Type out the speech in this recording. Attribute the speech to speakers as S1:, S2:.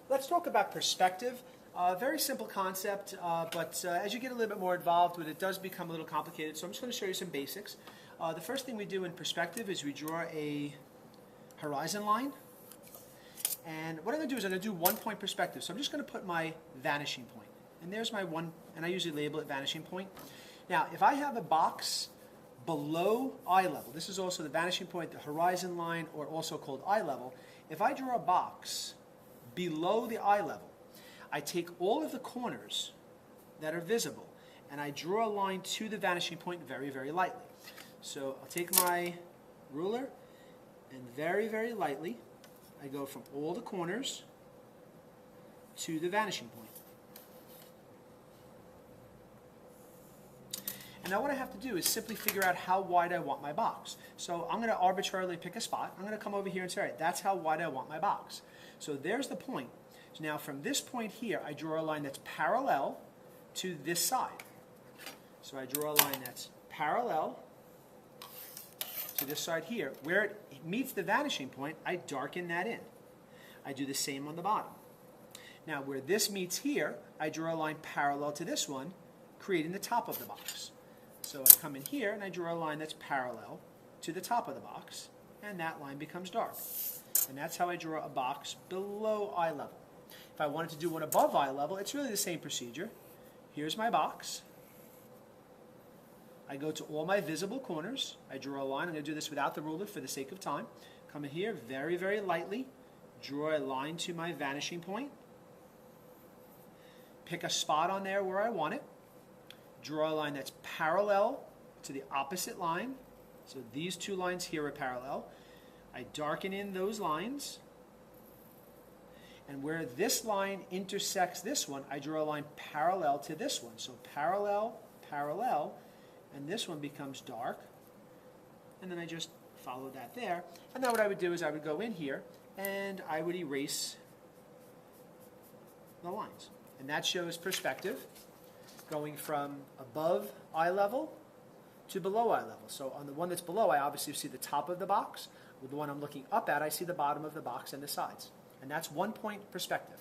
S1: Let's talk about perspective. Very simple concept, but as you get a little bit more involved with it, it does become a little complicated. So I'm just going to show you some basics. The first thing we do in perspective is we draw a horizon line. And what I'm going to do is I'm going to do 1 point perspective. So I'm just going to put my vanishing point. And there's my one, and I usually label it vanishing point. Now, if I have a box below eye level, this is also the vanishing point, the horizon line, or also called eye level. If I draw a box below the eye level, I take all of the corners that are visible and I draw a line to the vanishing point very, very lightly. So I'll take my ruler and very, very lightly I go from all the corners to the vanishing point. And now what I have to do is simply figure out how wide I want my box. So I'm going to arbitrarily pick a spot. I'm going to come over here and say, all right, that's how wide I want my box. So there's the point. So now from this point here, I draw a line that's parallel to this side. So I draw a line that's parallel to this side here. Where it meets the vanishing point, I darken that in. I do the same on the bottom. Now where this meets here, I draw a line parallel to this one, creating the top of the box. So I come in here and I draw a line that's parallel to the top of the box, and that line becomes dark. And that's how I draw a box below eye level. If I wanted to do one above eye level, it's really the same procedure. Here's my box. I go to all my visible corners. I draw a line. I'm going to do this without the ruler for the sake of time. Come in here very, very lightly. Draw a line to my vanishing point. Pick a spot on there where I want it. Draw a line that's parallel to the opposite line. So these two lines here are parallel. I darken in those lines. And where this line intersects this one, I draw a line parallel to this one. So parallel, parallel, and this one becomes dark. And then I just follow that there. And then what I would do is I would go in here and I would erase the lines. And that shows perspective, going from above eye level to below eye level. So on the one that's below, I obviously see the top of the box. With the one I'm looking up at, I see the bottom of the box and the sides. And that's 1 point perspective.